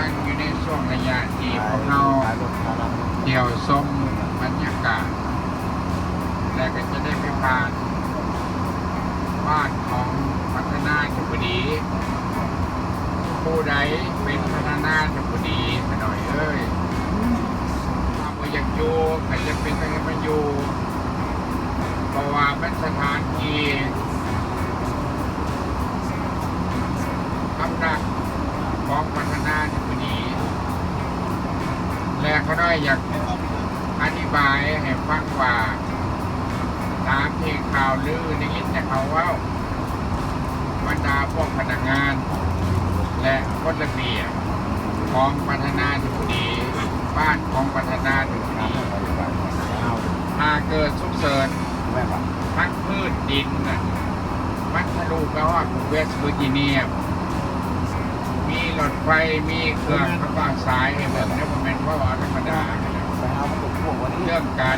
งอยู่ในช่วงระยะที่พวกเราเที่ยวชมบรรยากาศและก็จะได้ไปผ่านบ้านของพัฒนาธิบดีผู้ใดเป็นพัฒนาธิบดีไปหน่อยเอ้ยถ้าว่าอยากอยู่ใครจะเป็นใครมาอยู่เพราะว่าเป็นสถานที่ทำนักของพัฒนาธิบดีและเขาได้อยากอธิบายให้ฟังว่าตามที่ข่าวลือได้ยินแต่เขาว่าบรรดาพวกพนักงานและคนระเบียบของพัฒนาธิบดีบ้านของพัฒนาธิบดีถ้าเกิดฉุกเฉินทั้งพืชดินมันทะลุไปว่าเวสต์เวอร์จิเนียมีรถไฟมีเครื่องกระบะสายให้เบิ่งนี่มันเป็นเพราะว่าธรรมดาเรื่องการ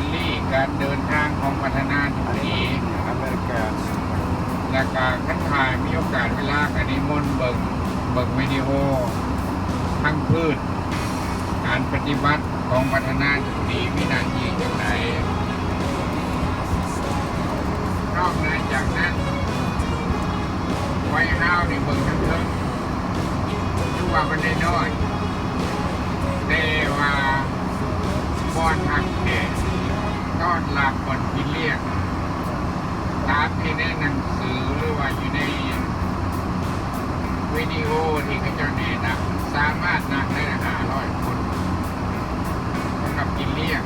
การเดินทางของพัฒนาธิบดีและการขั้นถ่ายมีโอกาสเวลากันนิมนต์เบิ่งวิดีโอทั้งพืชการปฏิบัติของพัฒนาธิบดีมีหน้าที่อย่างไรนอกจากนั้นไว้ห้าวในเบิ่งทั้งเทิงดูว่ามันได้น้อยแต่ว่าบอนทักแก่ต้อนรับบนพิเรียกตามที่ในหนังสือหรือว่าอยู่ในวิดีโอที่เขาจะแนะนำสามารถนั่งได้500 คนสำหรับกินเลี้ยง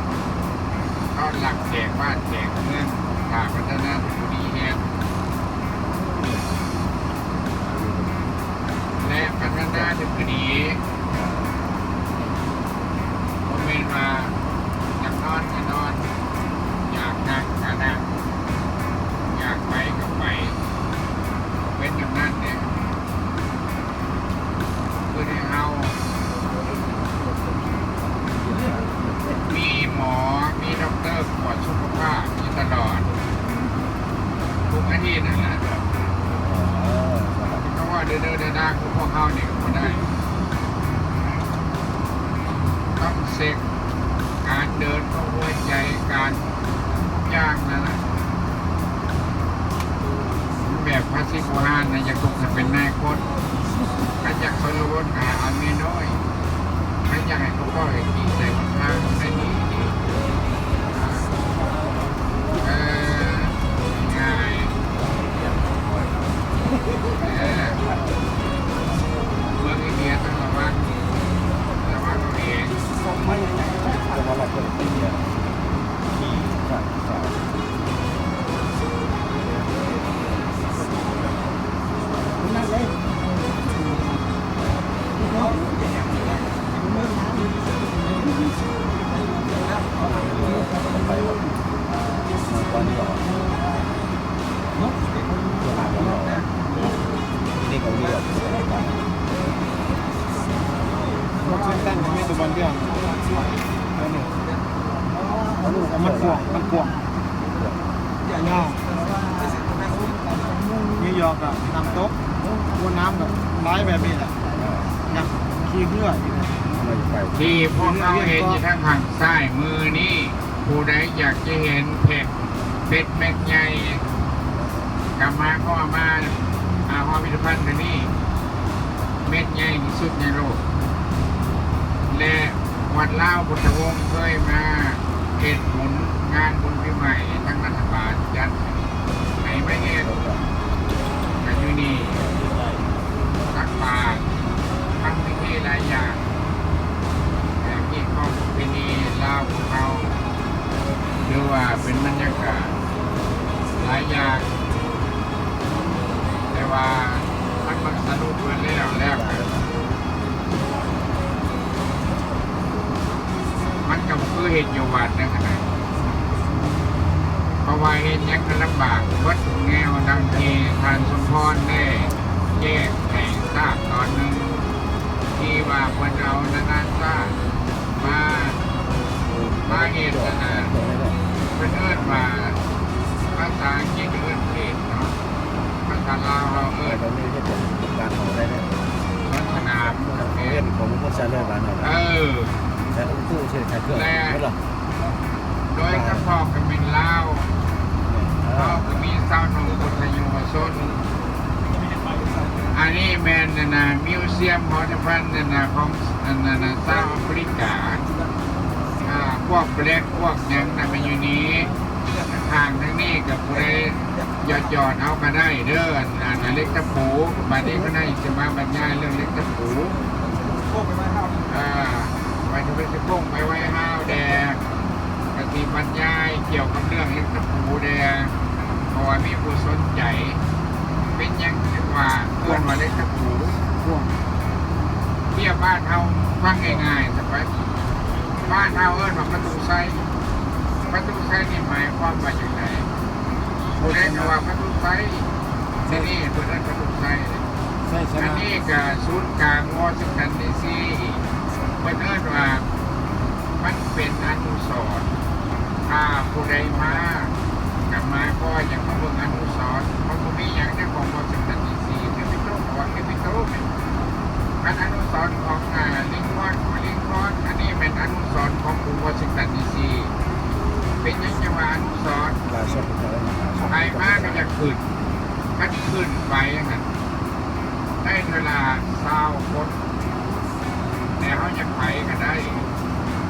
ต้อนรับแขกบ้านแขกเมืองถ้าพัฒนาธิบดีแห่งและพัฒนาธิบดีผมเห็นว่าอยากนอนก็นอนอยากนั่งก็นั่งอยากไปก็ไปเป็นอย่างนั้นเนี่ยคือให้เรามีหมอมีด็อกเตอร์ตรวจสุขภาพอยู่ตลอดทุกอาทิตย์นั่นแหละเพราะว่าเดินได้คือพวกเขาเนี่ยก็ได้ต้องเซ็กการเดินของหัวใจการย่างนั่นแหละแบบพระศิวหานนะอยากตกจะเป็นนายคนถ้าอยากสรุปหาเอาเมียน้อยถ้าอยากให้เขาก็ให้กินแต่คนทางในนี้ง่ายเมื่อกี้เมียต้องระวังตัวเองไม่จะมาแบบคนตีขี่ขับนั่นเลยไปแบบตอนนี้ก่อนนี่เขาเรียกรถเส้นตั้งไม่ตัวบอลเดียวมันกวงยาวนิวยอร์กอะน้ำตกวนน้ำแบบไม้แบบนี้แหละอยากขี่เรือที่พวกเราเห็นอยู่ทางฝั่งซ้ายมือนี่ผู้ใดอยากจะเห็นเป็ดแม็กใหญ่กลับมาก็มาหอพิพิธภัณฑ์นี่เม็ดใหญ่ที่สุดในโลกและวัดเล่าพุทธวงศ์เคยมาเหตุผลงานบุญปีใหม่ทั้งรัฐบาลจัดไหนไม่เห็นกันอยู่นี่ตักบาตรทำพิธีหลายอย่างแต่ที่เขาพิธีเล่าของเขาหรือว่าเป็นบรรยากาศหลายอย่างแต่ว่ามันสนุกเกินแล้วมันก็คือเหตุอยู่วัดนะขนาดเพราะว่าเหตุยังลำบากวัดแนวดังที่ทานสมพรได้แยกให้ทราบตอนหนึ่งที่ว่าคนเรานานๆทราบมาเหตุนะเป็นเอิ้นว่าภาษาอังกฤษเอิ้นเพศเนาะภาษาลาวเราเอิ้นการของได้เนี่ย สนามเพศ ของมันจะเลื่อนมาหน่อย เออ แต่ตู้เชื่อใครเครื่องไม่หรอก โดยเฉพาะก็เป็นลาวเขาก็มีเศร้าหนุ่มบุตรยุวชนอันนี้แมนนะมิวเซียมฮอร์ติฟันนะของเซาท์แอฟริกาพวกแบล็กพวกยังนะมันอยู่นี้ทางทั้งนี้กับผู้ใดหยอดเอาก็ได้เด้อเล็กตะปูบัดนี้ก็ได้จะมาบรรยายเรื่องเล็กตะปูไปจะไปสะโพกไปไว้ห้าวแดงปฏิบรรยายเกี่ยวกับเรื่องเล็กตะปูแดงเพราะว่ามีผู้สนใจเป็นยังไงว่าเพื่อนว่าเล็กตะปูเที่ยวบ้านเฮาฟังง่ายๆแต่ไปบ้านเฮาเอิ้นว่าประตูไซนี่หมายความว่าอย่างไรผู้ใดก็ว่าประตูไซที่นี่เพื่อนประตูไซ ใช่ใช่ อันนี้ก็ศูนย์กลางวอชิงตันดีซีเพื่อนเอิ้นว่ามันเป็นอนุสรณ์ถ้าผู้ใดมากับมาก็ยังมาเบิ่งอนุสรณ์เพราะมันมีอย่างนี้ของวอชิงตันดีซีแคปิตอลของแคปิตอลเป็นอนุสรณ์ของลิงคอล์นอันนี้เป็นอนุสรณ์ของกรุงวอชิงตันดีซีเป็นยังไงว่าอนุสรณ์ ลายสดเลย ใครมาก็จะขึ้นไปอย่างนั้นได้เวลาเศร้าคนแต่เขาจะไปก็ได้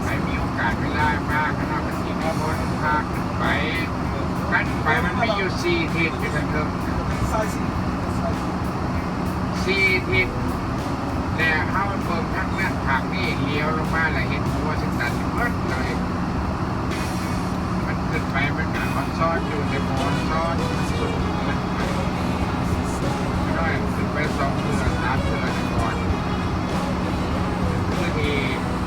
ใครมีโอกาสเวลามากก็น่าจะที่มีคนพาขึ้นไปมันมีอยู่4 ทิศอยู่ทั้งเรื่อง4 ทิศแต่เขาเบิ่งทั้งนั้นทางนี้เลี้ยวลงมาแล้วเห็นหัวสิตันเบิดเลยมันขึ้นไปมันก็มันซ่อนอยู่ในหมอนซ่อนสุดมันไปไม่ได้ขึ้นไป2 เดือน 3 เดือนก่อนเพื่อที่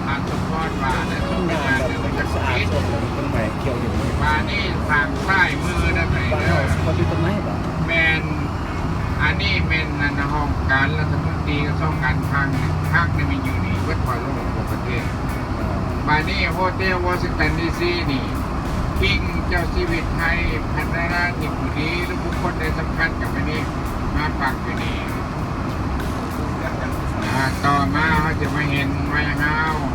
ทางสปอร์ตมาและส ต้ ม อง เป็น งาน งาน แบบ เดี๋ยว เป็ มัน น จะ สะอาด ปิด สดเลยเป็นใหม่เขียวอยู่ มานี่ทางซ้ายมือนะไป บ้าน เด้ เรา อ คนที่ต้นไม้ป่ะ แมนอันนี้เป็นห้องการรัฐมนตรีกระทรวงการคลังนี่มีอยู่นี่เวทวาโลของประเทศมานี่โฮเทลวอชิงตันดีซีนี่คิงเจ้าชีวิตไทยพันธราชนิบุรีหรือบุคคลใดสำคัญกับอันนี้มาปักอยู่นี่ต่อมาเขาจะมาเห็นไวน์เฮาส์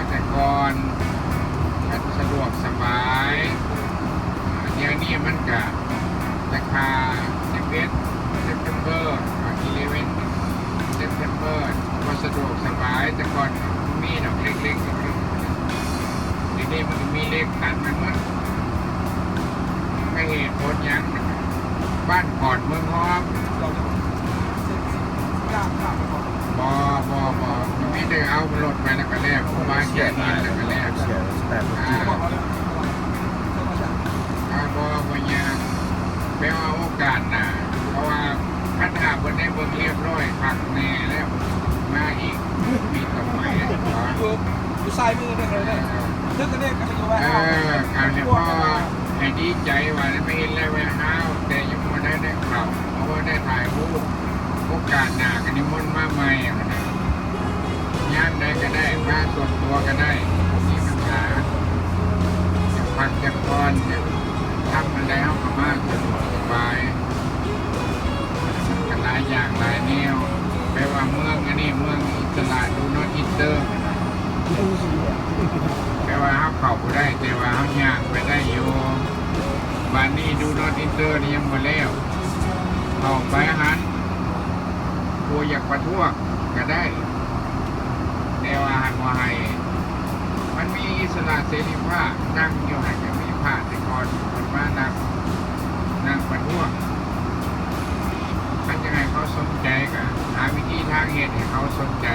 แต่ก่อนสะดวกสบายเดี๋ยวนี้มันก็ราคา11 เซปเทมเบอร์11 เซปเทมเบอร์ก็สะดวกสบายแต่ก่อนมีดอกเล็กๆทีนี้มันมีเลขตันมันมั้งไม่เหตุผลยังบ้านก่อนเมืองฮอมบไม่ได้เอารถไปแล้วก็แลกผู้บ้านแก่นี้แล้วก็แลก เสียแต่ทุกที บยังไปเอาโอกาสนะเพราะว่าพัฒนาบนได้เบิ่งเรียบร้อยพักแน่แล้วมาอีกมีต่อไปขอ อยู่ซ้ายมือได้เลยเนี่ยนึกกันได้กันอยู่ว่า การเนี่ยพ่อให้ดีใจว่าไม่เห็นแล้วแววห้าวแต่ยังไม่ได้เข่าเพราะว่าได้ถ่ายรูปโอกาสหน้ากันนิมนต์มาใหม่งานใดก็ได้มาส่วนตัวก็ได้มีปัญหาจะพักจะพรจะทำอะไรเขาก็มาสะดวกสบายกันหลายอย่างหลายแนวแปลว่าเมืองอันนี้เมืองอิสระดูนอตอินเตอร์แปลว่าเขาเข้าไปได้แต่ว่าเขาย่างไปได้อยู่บ้านนี้ดูนอตอินเตอร์นี่ยังมาแล้วเข้าไปหันกลัวอยากประท้วงก็ได้แต่ว่าหันว่าให้มันมีอิสระเสรีภาพนั่งอยู่หันจะมีผ้าแต่ก่อนคนมานั่งประท้วงมันจะให้เขาสนใจกันหาวิธีทางเหตุให้เขาสนใจ